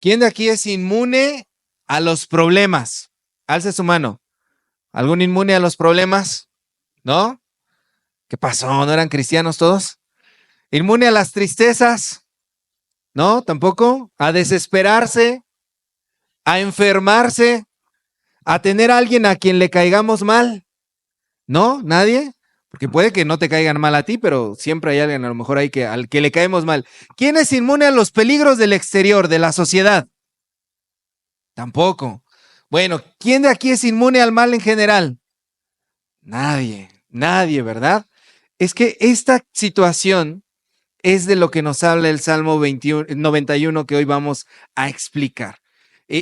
¿Quién de aquí es inmune a los problemas? Alce su mano. ¿Algún inmune a los problemas? ¿No? ¿Qué pasó? ¿No eran cristianos todos? ¿Inmune a las tristezas? ¿No? ¿Tampoco? ¿A desesperarse? ¿A enfermarse? ¿A tener a alguien a quien le caigamos mal? ¿No? ¿Nadie? Porque puede que no te caigan mal a ti, pero siempre hay alguien a lo mejor ahí al que le caemos mal. ¿Quién es inmune a los peligros del exterior, de la sociedad? Tampoco. Bueno, ¿quién de aquí es inmune al mal en general? Nadie, ¿verdad? Es que esta situación es de lo que nos habla el Salmo 91 que hoy vamos a explicar.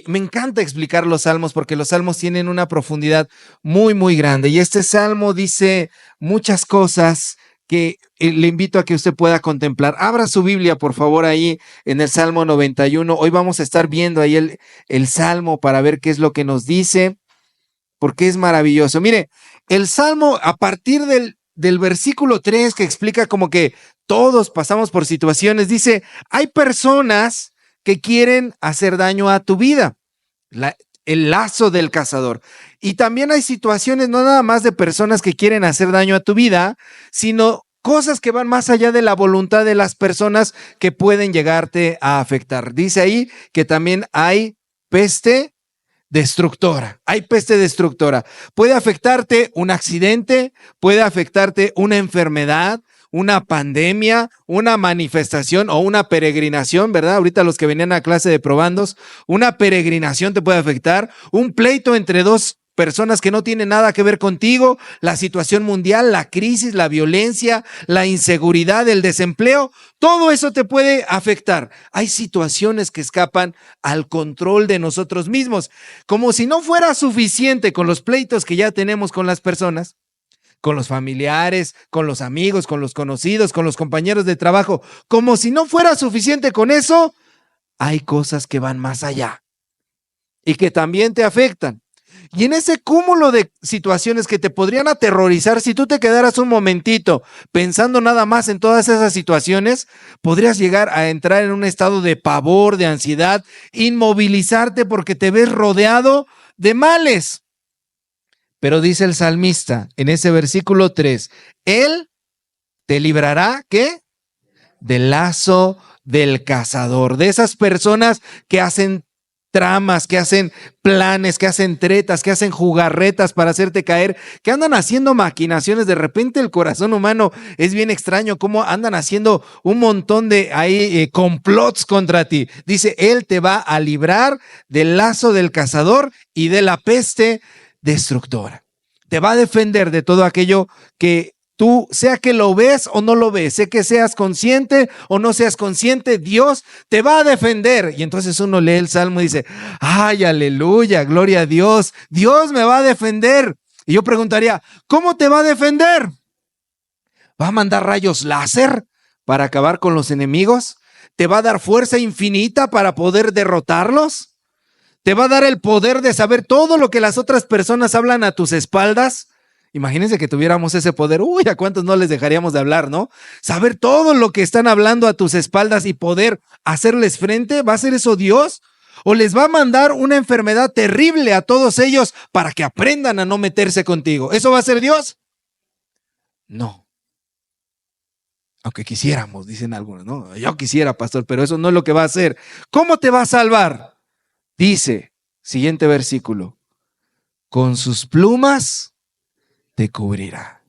Me encanta explicar los salmos porque los salmos tienen una profundidad muy, muy grande. Y este salmo dice muchas cosas que le invito a que usted pueda contemplar. Abra su Biblia, por favor, ahí en el Salmo 91. Hoy vamos a estar viendo ahí el salmo para ver qué es lo que nos dice, porque es maravilloso. Mire, el salmo a partir del versículo 3 que explica como que todos pasamos por situaciones, dice, hay personas que quieren hacer daño a tu vida, el lazo del cazador. Y también hay situaciones no nada más de personas que quieren hacer daño a tu vida, sino cosas que van más allá de la voluntad de las personas que pueden llegarte a afectar. Dice ahí que también hay peste destructora. Hay peste destructora. Puede afectarte un accidente, puede afectarte una enfermedad, una pandemia, una manifestación o una peregrinación, ¿verdad? Ahorita los que venían a clase de probandos, una peregrinación te puede afectar, un pleito entre dos personas que no tienen nada que ver contigo, la situación mundial, la crisis, la violencia, la inseguridad, el desempleo, todo eso te puede afectar. Hay situaciones que escapan al control de nosotros mismos. Como si no fuera suficiente con los pleitos que ya tenemos con las personas, con los familiares, con los amigos, con los conocidos, con los compañeros de trabajo, como si no fuera suficiente con eso, hay cosas que van más allá y que también te afectan. Y en ese cúmulo de situaciones que te podrían aterrorizar, si tú te quedaras un momentito pensando nada más en todas esas situaciones, podrías llegar a entrar en un estado de pavor, de ansiedad, inmovilizarte porque te ves rodeado de males. Pero dice el salmista en ese versículo 3, Él te librará, ¿qué? Del lazo del cazador, de esas personas que hacen tramas, que hacen planes, que hacen tretas, que hacen jugarretas para hacerte caer, que andan haciendo maquinaciones. De repente el corazón humano es bien extraño, cómo andan haciendo un montón de complots contra ti. Dice, Él te va a librar del lazo del cazador y de la peste destructora. Te va a defender de todo aquello que tú, sea que lo ves o no lo ves, sea que seas consciente o no seas consciente, Dios te va a defender. Y entonces uno lee el Salmo y dice, ay, aleluya, gloria a Dios, Dios me va a defender. Y yo preguntaría, ¿cómo te va a defender? ¿Va a mandar rayos láser para acabar con los enemigos? ¿Te va a dar fuerza infinita para poder derrotarlos? ¿Te va a dar el poder de saber todo lo que las otras personas hablan a tus espaldas? Imagínense que tuviéramos ese poder. Uy, ¿a cuántos no les dejaríamos de hablar, no? Saber todo lo que están hablando a tus espaldas y poder hacerles frente. ¿Va a ser eso Dios? ¿O les va a mandar una enfermedad terrible a todos ellos para que aprendan a no meterse contigo? ¿Eso va a ser Dios? No. Aunque quisiéramos, dicen algunos, ¿no? Yo quisiera, pastor, pero eso no es lo que va a hacer. ¿Cómo te va a salvar? Dice, siguiente versículo, con sus plumas te cubrirá.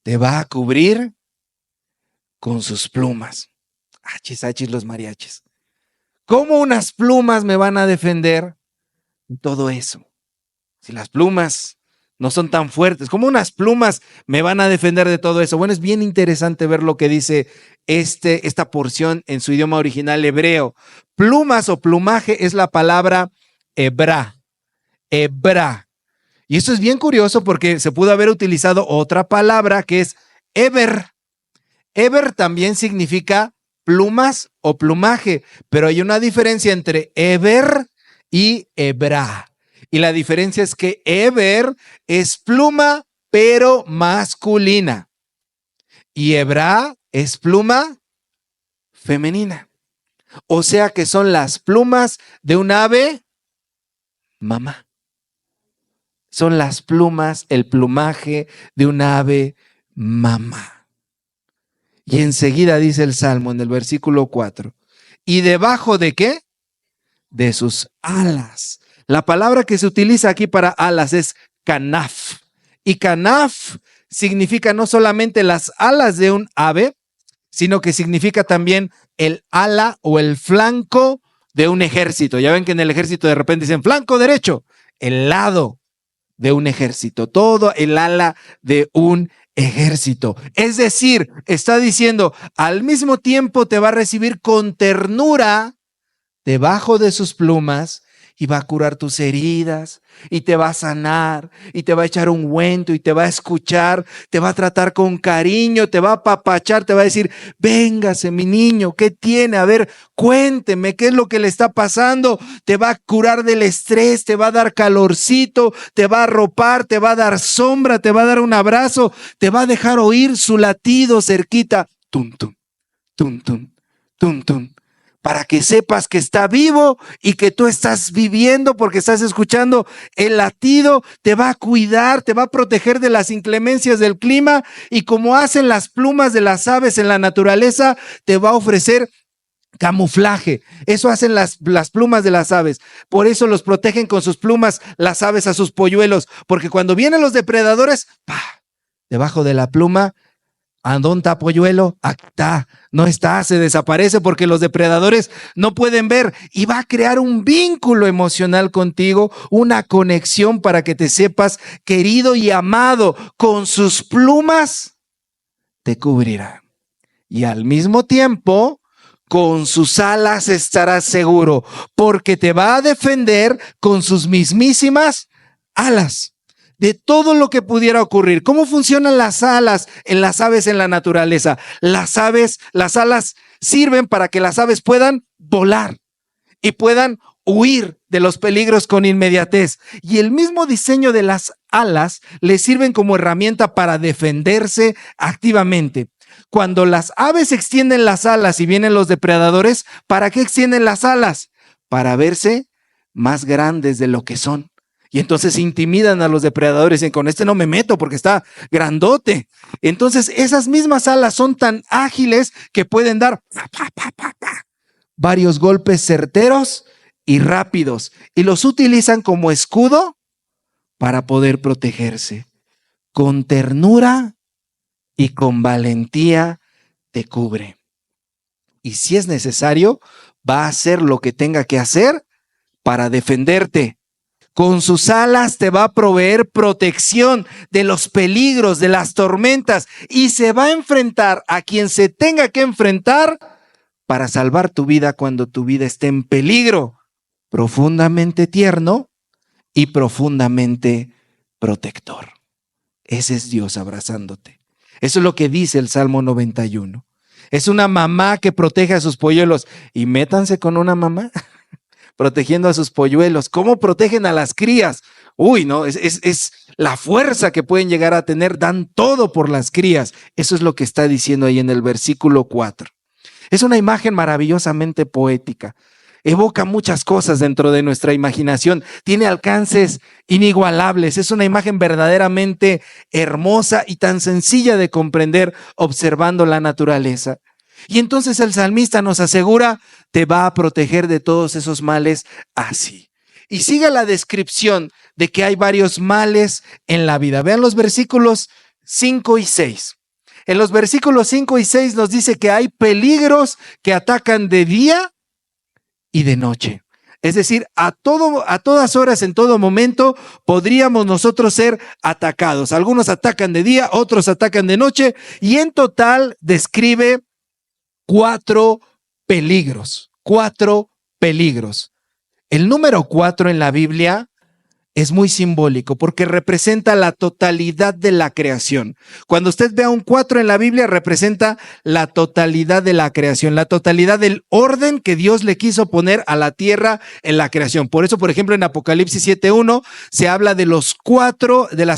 Te va a cubrir con sus plumas. Achis, achis los mariachis. ¿Cómo unas plumas me van a defender de todo eso? Si las plumas no son tan fuertes, ¿cómo unas plumas me van a defender de todo eso? Bueno, es bien interesante ver lo que dice esta porción en su idioma original hebreo. Plumas o plumaje es la palabra hebra. Y esto es bien curioso porque se pudo haber utilizado otra palabra que es eber. Eber también significa plumas o plumaje, pero hay una diferencia entre eber y hebra. Y la diferencia es que eber es pluma, pero masculina. Y hebra es pluma femenina. O sea que son las plumas de un ave mamá. Son las plumas, el plumaje de un ave mamá. Y enseguida dice el Salmo en el versículo 4. ¿Y debajo de qué? De sus alas. La palabra que se utiliza aquí para alas es kanaf. Y kanaf significa no solamente las alas de un ave, sino que significa también el ala o el flanco de un ejército. Ya ven que en el ejército de repente dicen flanco derecho, el lado de un ejército, todo el ala de un ejército. Es decir, está diciendo, al mismo tiempo te va a recibir con ternura debajo de sus plumas y va a curar tus heridas y te va a sanar y te va a echar ungüento y te va a escuchar, te va a tratar con cariño, te va a apapachar, te va a decir, véngase mi niño, ¿qué tiene? A ver, cuénteme, ¿qué es lo que le está pasando? Te va a curar del estrés, te va a dar calorcito, te va a arropar, te va a dar sombra, te va a dar un abrazo, te va a dejar oír su latido cerquita, tum, tum, tum, tum, tum, tum, para que sepas que está vivo y que tú estás viviendo porque estás escuchando el latido, te va a cuidar, te va a proteger de las inclemencias del clima y como hacen las plumas de las aves en la naturaleza, te va a ofrecer camuflaje. Eso hacen las plumas de las aves. Por eso los protegen con sus plumas las aves a sus polluelos, porque cuando vienen los depredadores, ¡pah!, debajo de la pluma, ¿a dónde está polluelo? Aquí está, no está, se desaparece porque los depredadores no pueden ver y va a crear un vínculo emocional contigo, una conexión para que te sepas querido y amado. Con sus plumas te cubrirá y al mismo tiempo con sus alas estarás seguro porque te va a defender con sus mismísimas alas de todo lo que pudiera ocurrir. ¿Cómo funcionan las alas en las aves en la naturaleza? Las alas sirven para que las aves puedan volar y puedan huir de los peligros con inmediatez. Y el mismo diseño de las alas les sirven como herramienta para defenderse activamente. Cuando las aves extienden las alas y vienen los depredadores, ¿para qué extienden las alas? Para verse más grandes de lo que son. Y entonces intimidan a los depredadores y con este no me meto porque está grandote. Entonces esas mismas alas son tan ágiles que pueden dar varios golpes certeros y rápidos y los utilizan como escudo para poder protegerse. Con ternura y con valentía te cubre. Y si es necesario, va a hacer lo que tenga que hacer para defenderte. Con sus alas te va a proveer protección de los peligros, de las tormentas y se va a enfrentar a quien se tenga que enfrentar para salvar tu vida cuando tu vida esté en peligro. Profundamente tierno y profundamente protector. Ese es Dios abrazándote. Eso es lo que dice el Salmo 91. Es una mamá que protege a sus polluelos y métanse con una mamá protegiendo a sus polluelos. ¿Cómo protegen a las crías? Uy, no, es la fuerza que pueden llegar a tener, dan todo por las crías. Eso es lo que está diciendo ahí en el versículo 4. Es una imagen maravillosamente poética. Evoca muchas cosas dentro de nuestra imaginación. Tiene alcances inigualables. Es una imagen verdaderamente hermosa y tan sencilla de comprender observando la naturaleza. Y entonces el salmista nos asegura, te va a proteger de todos esos males así. Y sigue la descripción de que hay varios males en la vida. Vean los versículos 5 y 6. En los versículos 5 y 6 nos dice que hay peligros que atacan de día y de noche. Es decir, a todas horas, en todo momento, podríamos nosotros ser atacados. Algunos atacan de día, otros atacan de noche, y en total describe 4 peligros. 4 peligros. El número 4 en la Biblia es muy simbólico porque representa la totalidad de la creación. Cuando usted vea un 4 en la Biblia, representa la totalidad de la creación, la totalidad del orden que Dios le quiso poner a la tierra en la creación. Por eso, por ejemplo, en Apocalipsis 7:1 se habla de las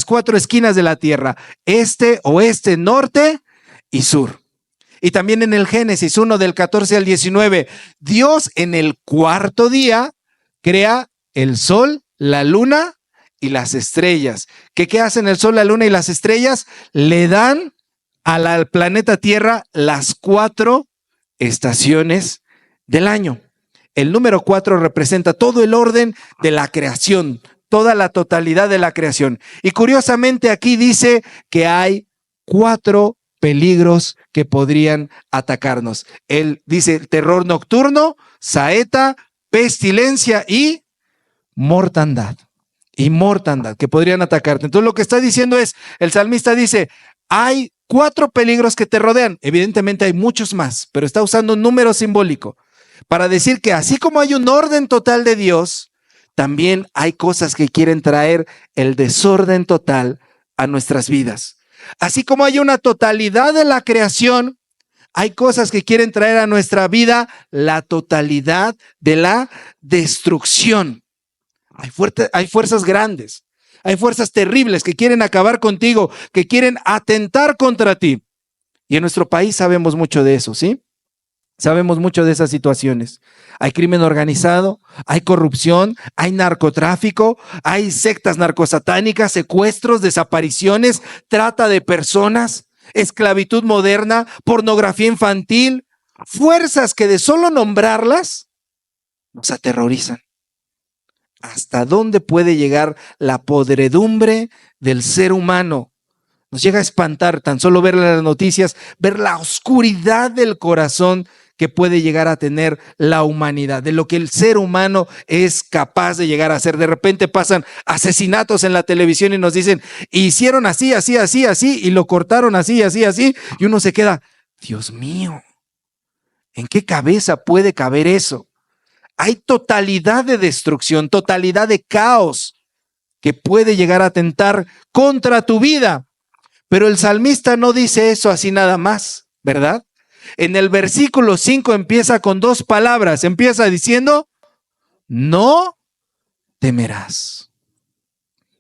4 esquinas de la tierra: este, oeste, norte y sur. Y también en el Génesis 1 del 14 al 19, Dios en el cuarto día crea el sol, la luna y las estrellas. ¿Qué hacen el sol, la luna y las estrellas? Le dan al planeta Tierra las 4 estaciones del año. El número 4 representa todo el orden de la creación, toda la totalidad de la creación. Y curiosamente aquí dice que hay 4 peligros que podrían atacarnos. Él dice terror nocturno, saeta, pestilencia y mortandad. Y mortandad que podrían atacarte. Entonces lo que está diciendo es, el salmista dice, hay 4 peligros que te rodean. Evidentemente hay muchos más, pero está usando un número simbólico para decir que así como hay un orden total de Dios, también hay cosas que quieren traer el desorden total a nuestras vidas. Así como hay una totalidad de la creación, hay cosas que quieren traer a nuestra vida la totalidad de la destrucción. Hay fuerzas grandes, hay fuerzas terribles que quieren acabar contigo, que quieren atentar contra ti. Y en nuestro país sabemos mucho de eso, ¿sí? Sabemos mucho de esas situaciones. Hay crimen organizado, hay corrupción, hay narcotráfico, hay sectas narcosatánicas, secuestros, desapariciones, trata de personas, esclavitud moderna, pornografía infantil, fuerzas que de solo nombrarlas nos aterrorizan. ¿Hasta dónde puede llegar la podredumbre del ser humano? Nos llega a espantar tan solo ver las noticias, ver la oscuridad del corazón que puede llegar a tener la humanidad, de lo que el ser humano es capaz de llegar a hacer. De repente pasan asesinatos en la televisión y nos dicen, hicieron así, así, así, así, y lo cortaron así, así, así, y uno se queda, Dios mío, ¿en qué cabeza puede caber eso? Hay totalidad de destrucción, totalidad de caos que puede llegar a atentar contra tu vida. Pero el salmista no dice eso así nada más, ¿verdad? En el versículo 5 empieza con 2 palabras. Empieza diciendo, no temerás.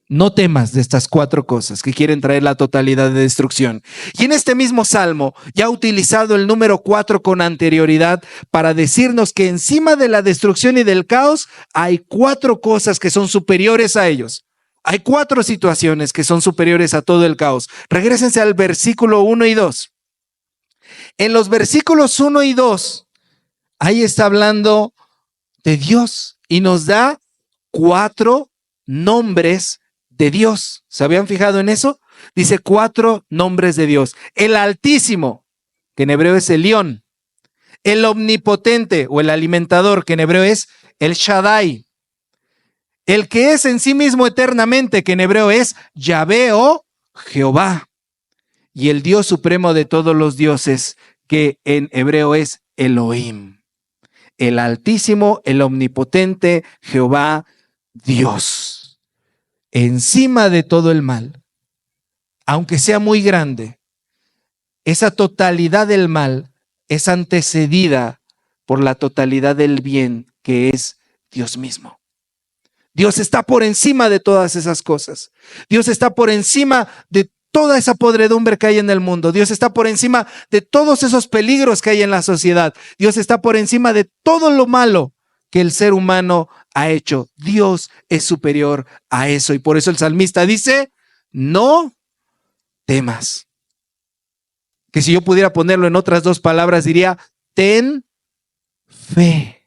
No temas de estas 4 cosas que quieren traer la totalidad de destrucción. Y en este mismo salmo ya ha utilizado el número 4 con anterioridad para decirnos que encima de la destrucción y del caos hay 4 cosas que son superiores a ellos. Hay 4 situaciones que son superiores a todo el caos. Regrésense al versículo 1 y 2. En los versículos 1 y 2, ahí está hablando de Dios y nos da 4 nombres de Dios. ¿Se habían fijado en eso? Dice 4 nombres de Dios. El Altísimo, que en hebreo es el Elión. El Omnipotente o el Alimentador, que en hebreo es el Shaddai. El que es en sí mismo eternamente, que en hebreo es Yahvé o Jehová. Y el Dios supremo de todos los dioses, que en hebreo es Elohim. El Altísimo, el Omnipotente, Jehová, Dios. Encima de todo el mal, aunque sea muy grande, esa totalidad del mal es antecedida por la totalidad del bien, que es Dios mismo. Dios está por encima de todas esas cosas. Dios está por encima de toda esa podredumbre que hay en el mundo. Dios está por encima de todos esos peligros que hay en la sociedad. Dios está por encima de todo lo malo que el ser humano ha hecho. Dios es superior a eso. Y por eso el salmista dice, no temas. Que si yo pudiera ponerlo en otras 2 palabras, diría, ten fe.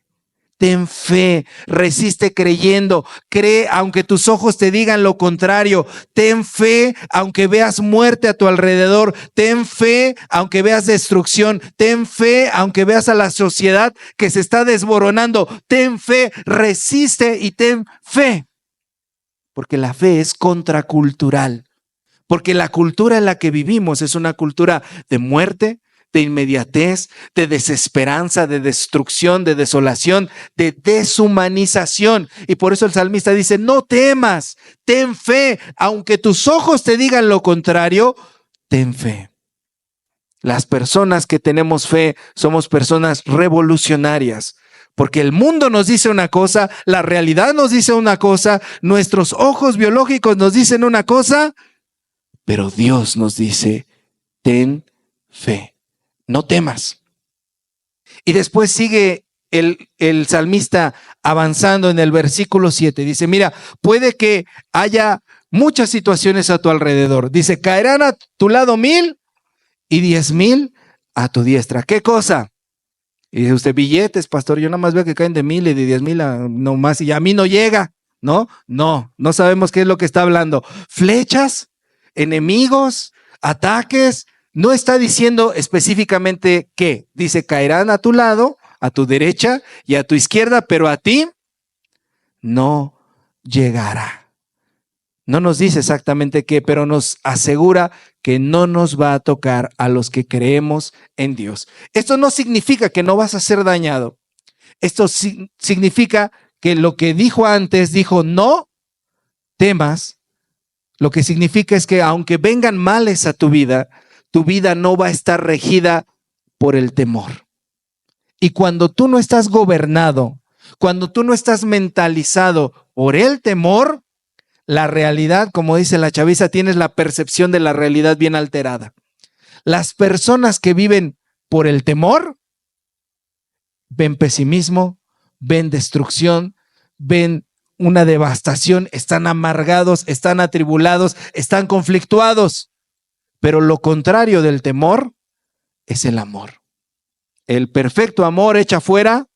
Ten fe, resiste creyendo, cree aunque tus ojos te digan lo contrario, ten fe aunque veas muerte a tu alrededor, ten fe aunque veas destrucción, ten fe aunque veas a la sociedad que se está desmoronando, ten fe, resiste y ten fe, porque la fe es contracultural, porque la cultura en la que vivimos es una cultura de muerte, de inmediatez, de desesperanza, de destrucción, de desolación, de deshumanización. Y por eso el salmista dice, no temas, ten fe, aunque tus ojos te digan lo contrario, ten fe. Las personas que tenemos fe somos personas revolucionarias, porque el mundo nos dice una cosa, la realidad nos dice una cosa, nuestros ojos biológicos nos dicen una cosa, pero Dios nos dice, ten fe. no temas. Y después sigue el salmista avanzando en el versículo 7. Dice, mira, puede que haya muchas situaciones a tu alrededor. Dice, caerán a tu lado 1,000 y 10,000 a tu diestra. ¿Qué cosa? Y dice usted, billetes, pastor, yo nada más veo que caen de 1,000 y de 10,000 no más, y a mí no llega. No sabemos qué es lo que está hablando. Flechas, enemigos, ataques. No está diciendo específicamente qué. Dice, caerán a tu lado, a tu derecha y a tu izquierda, pero a ti no llegará. No nos dice exactamente qué, pero nos asegura que no nos va a tocar a los que creemos en Dios. Esto no significa que no vas a ser dañado. Esto significa que lo que dijo antes, dijo no temas. Lo que significa es que aunque vengan males a tu vida no va a estar regida por el temor. Y cuando tú no estás gobernado, cuando tú no estás mentalizado por el temor, la realidad, como dice la chaviza, tienes la percepción de la realidad bien alterada. Las personas que viven por el temor ven pesimismo, ven destrucción, ven una devastación, están amargados, están atribulados, están conflictuados. Pero lo contrario del temor es el amor. El perfecto amor echa fuera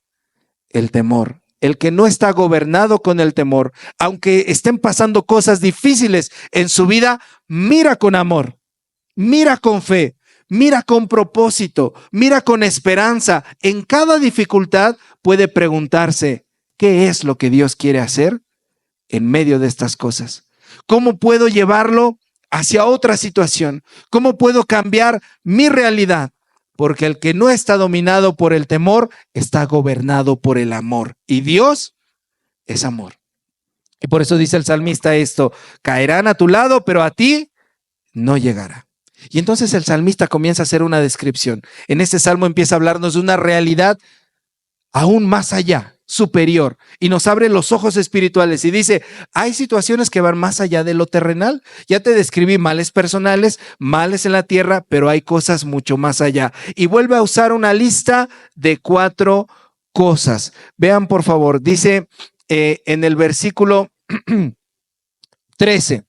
el temor. El que no está gobernado con el temor, aunque estén pasando cosas difíciles en su vida, mira con amor, mira con fe, mira con propósito, mira con esperanza. En cada dificultad puede preguntarse, ¿qué es lo que Dios quiere hacer en medio de estas cosas? ¿Cómo puedo llevarlo hacia otra situación? ¿Cómo puedo cambiar mi realidad? Porque el que no está dominado por el temor está gobernado por el amor. Y Dios es amor. Y por eso dice el salmista esto, caerán a tu lado, pero a ti no llegará. Y entonces el salmista comienza a hacer una descripción. En este salmo empieza a hablarnos de una realidad aún más allá, superior, y nos abre los ojos espirituales y dice, hay situaciones que van más allá de lo terrenal. Ya te describí males personales, males en la tierra, pero hay cosas mucho más allá. Y vuelve a usar una lista de 4 cosas. Vean, por favor, dice en el versículo 13,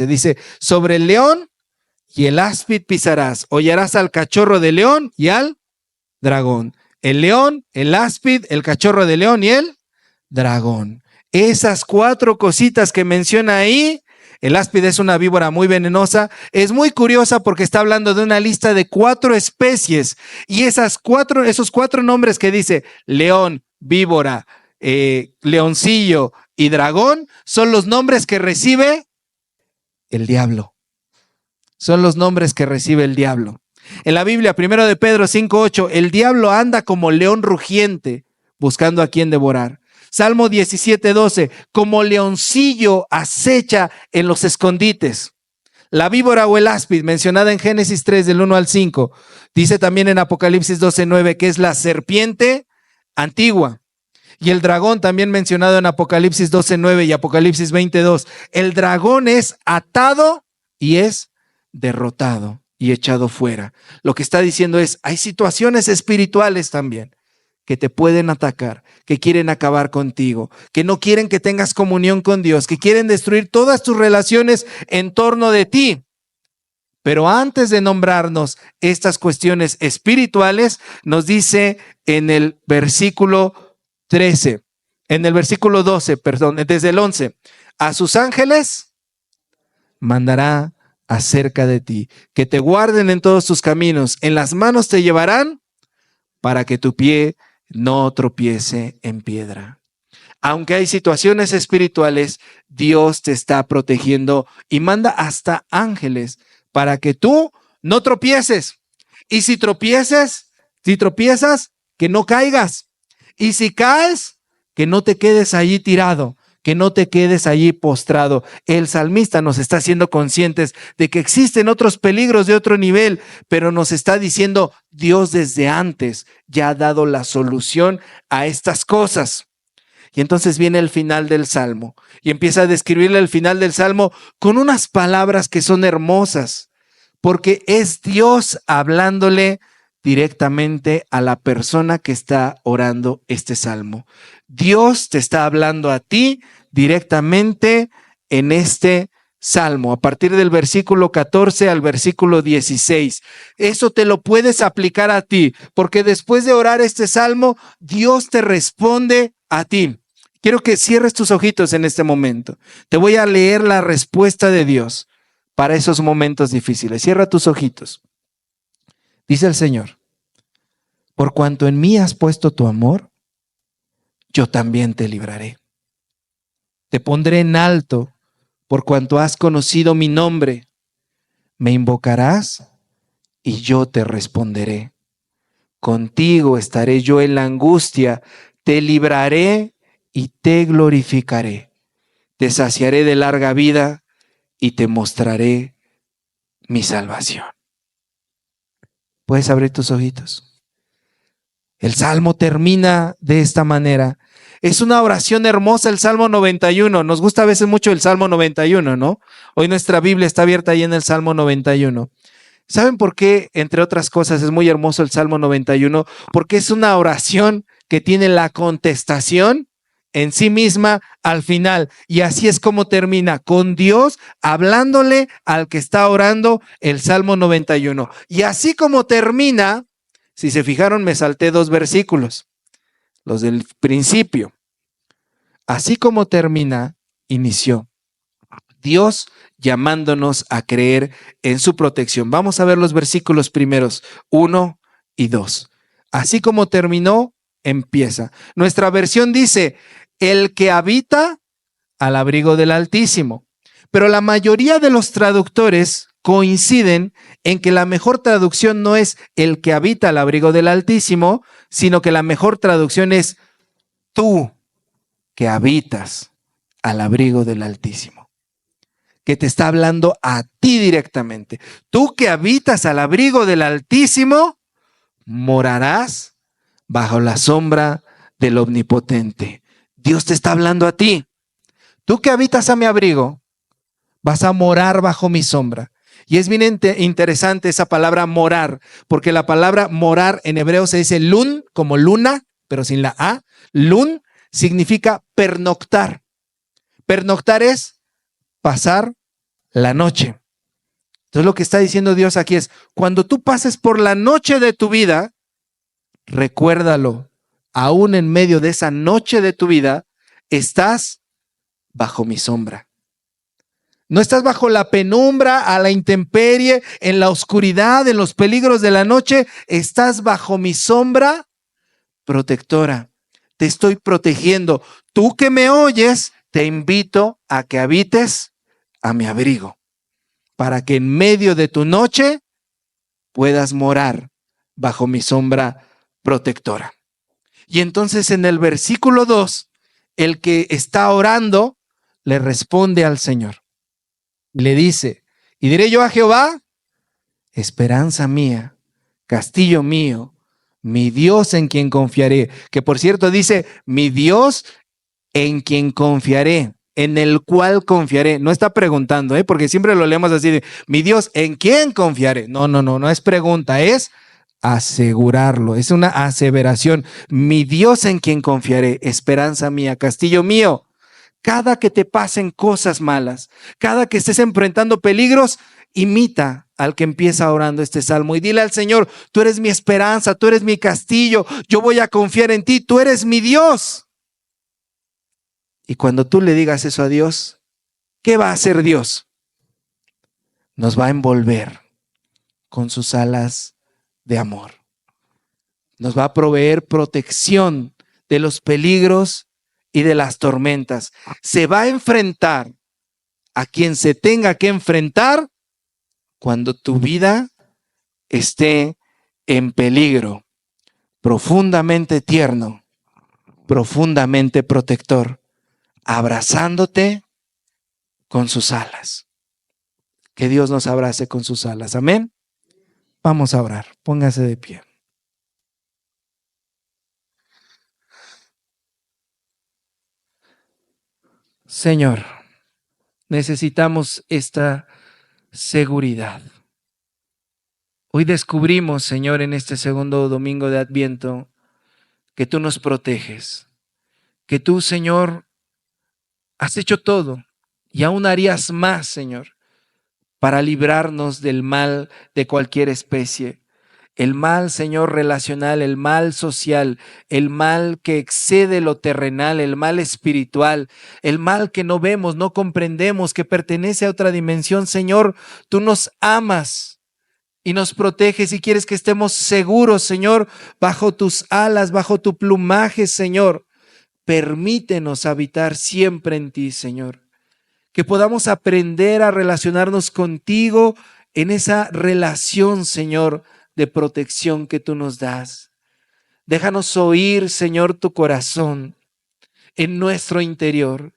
dice, sobre el león y el áspid pisarás, hollarás al cachorro de león y al dragón. El león, el áspid, el cachorro de león y el dragón. Esas 4 cositas que menciona ahí. El áspid es una víbora muy venenosa. Es muy curiosa porque está hablando de una lista de 4 especies. Y esos 4 nombres que dice león, víbora, leoncillo y dragón son los nombres que recibe el diablo. Son los nombres que recibe el diablo. En la Biblia, 1 de Pedro 5:8, el diablo anda como león rugiente buscando a quien devorar. Salmo 17:12, como leoncillo acecha en los escondites. La víbora o el áspid, mencionada en Génesis 3 del 1 al 5, dice también en Apocalipsis 12:9 que es la serpiente antigua. Y el dragón, también mencionado en Apocalipsis 12:9 y Apocalipsis 20:2, el dragón es atado y es derrotado y echado fuera. Lo que está diciendo es, hay situaciones espirituales también que te pueden atacar, que quieren acabar contigo, que no quieren que tengas comunión con Dios, que quieren destruir todas tus relaciones en torno de ti. Pero antes de nombrarnos estas cuestiones espirituales, nos dice en el versículo 13, en el versículo 12, perdón, desde el 11, a sus ángeles mandará acerca de ti, que te guarden en todos tus caminos, en las manos te llevarán para que tu pie no tropiece en piedra. Aunque hay situaciones espirituales, Dios te está protegiendo y manda hasta ángeles para que tú no tropieces. Y si tropiezas, que no caigas. Y si caes, que no te quedes allí tirado, que no te quedes allí postrado. El salmista nos está haciendo conscientes de que existen otros peligros de otro nivel, pero nos está diciendo, Dios desde antes ya ha dado la solución a estas cosas. Y entonces viene el final del Salmo y empieza a describirle el final del Salmo con unas palabras que son hermosas, porque es Dios hablándole directamente a la persona que está orando este salmo. Dios te está hablando a ti directamente en este salmo, a partir del versículo 14 al versículo 16. Eso te lo puedes aplicar a ti, porque después de orar este salmo, Dios te responde a ti. Quiero que cierres tus ojitos en este momento. Te voy a leer la respuesta de Dios para esos momentos difíciles. Cierra tus ojitos. Dice el Señor: por cuanto en mí has puesto tu amor, yo también te libraré. Te pondré en alto por cuanto has conocido mi nombre. Me invocarás y yo te responderé. Contigo estaré yo en la angustia, te libraré y te glorificaré. Te saciaré de larga vida y te mostraré mi salvación. ¿Puedes abrir tus ojitos? El salmo termina de esta manera. Es una oración hermosa el Salmo 91. Nos gusta a veces mucho el Salmo 91, ¿no? Hoy nuestra Biblia está abierta ahí en el Salmo 91. ¿Saben por qué? Entre otras cosas, es muy hermoso el Salmo 91, porque es una oración que tiene la contestación en sí misma al final. Y así es como termina, con Dios hablándole al que está orando el Salmo 91. Y así como termina, si se fijaron, me salté 2 versículos, los del principio. Así como termina, inició. Dios llamándonos a creer en su protección. Vamos a ver los versículos primeros, 1 y 2. Así como terminó, empieza. Nuestra versión dice, el que habita al abrigo del Altísimo. Pero la mayoría de los traductores coinciden en que la mejor traducción no es el que habita al abrigo del Altísimo, sino que la mejor traducción es tú que habitas al abrigo del Altísimo, que te está hablando a ti directamente. Tú que habitas al abrigo del Altísimo, morarás bajo la sombra del Omnipotente. Dios te está hablando a ti. Tú que habitas a mi abrigo, vas a morar bajo mi sombra. Y es bien interesante esa palabra morar, porque la palabra morar en hebreo se dice lun, como luna, pero sin la A. Lun significa pernoctar. Pernoctar es pasar la noche. Entonces lo que está diciendo Dios aquí es, cuando tú pases por la noche de tu vida, recuérdalo, aún en medio de esa noche de tu vida, estás bajo mi sombra. No estás bajo la penumbra, a la intemperie, en la oscuridad, en los peligros de la noche. Estás bajo mi sombra protectora. Te estoy protegiendo. Tú que me oyes, te invito a que habites a mi abrigo, para que en medio de tu noche puedas morar bajo mi sombra protectora. Y entonces en el versículo 2, el que está orando le responde al Señor. Le dice, y diré yo a Jehová, esperanza mía, castillo mío, mi Dios en quien confiaré. Que por cierto dice, mi Dios en quien confiaré, en el cual confiaré. No está preguntando, porque siempre lo leemos así de, mi Dios en quién confiaré. No es pregunta, es asegurarlo, es una aseveración. Mi Dios en quien confiaré, esperanza mía, castillo mío. Cada que te pasen cosas malas, cada que estés enfrentando peligros, imita al que empieza orando este salmo y dile al Señor, tú eres mi esperanza, tú eres mi castillo, yo voy a confiar en ti, tú eres mi Dios. Y cuando tú le digas eso a Dios, ¿qué va a hacer Dios? Nos va a envolver con sus alas de amor. Nos va a proveer protección de los peligros y de las tormentas. Se va a enfrentar a quien se tenga que enfrentar cuando tu vida esté en peligro. Profundamente tierno, profundamente protector, abrazándote con sus alas. Que Dios nos abrace con sus alas. Amén. Vamos a orar. Póngase de pie. Señor, necesitamos esta seguridad. Hoy descubrimos, Señor, en este segundo domingo de Adviento, que tú nos proteges, que tú, Señor, has hecho todo y aún harías más, Señor, para librarnos del mal de cualquier especie. El mal, Señor, relacional, el mal social, el mal que excede lo terrenal, el mal espiritual, el mal que no vemos, no comprendemos, que pertenece a otra dimensión. Señor, tú nos amas y nos proteges y quieres que estemos seguros, Señor, bajo tus alas, bajo tu plumaje, Señor. Permítenos habitar siempre en ti, Señor. Que podamos aprender a relacionarnos contigo en esa relación, Señor, de protección que tú nos das. Déjanos oír, Señor, tu corazón en nuestro interior.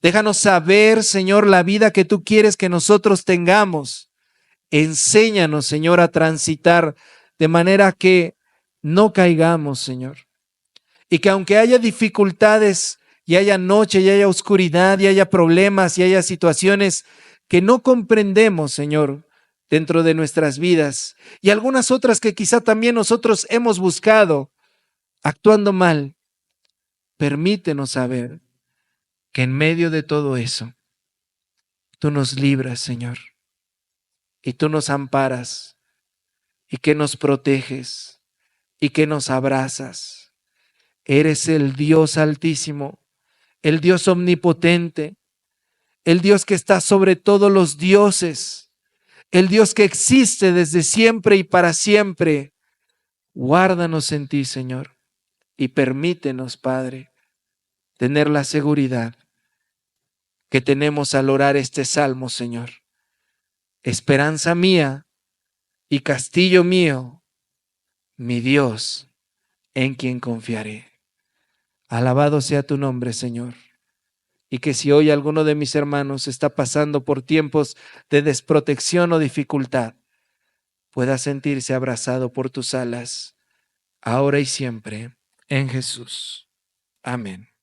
Déjanos saber, Señor, la vida que tú quieres que nosotros tengamos. Enséñanos, Señor, a transitar de manera que no caigamos, Señor. Y que aunque haya dificultades y haya noche y haya oscuridad y haya problemas y haya situaciones que no comprendemos, Señor, dentro de nuestras vidas y algunas otras que quizá también nosotros hemos buscado actuando mal, permítenos saber que en medio de todo eso, tú nos libras, Señor, y tú nos amparas y que nos proteges y que nos abrazas. Eres el Dios altísimo, el Dios omnipotente, el Dios que está sobre todos los dioses, el Dios que existe desde siempre y para siempre. Guárdanos en ti, Señor, y permítenos, Padre, tener la seguridad que tenemos al orar este salmo, Señor. Esperanza mía y castillo mío, mi Dios, en quien confiaré. Alabado sea tu nombre, Señor. Y que si hoy alguno de mis hermanos está pasando por tiempos de desprotección o dificultad, pueda sentirse abrazado por tus alas, ahora y siempre, en Jesús. Amén.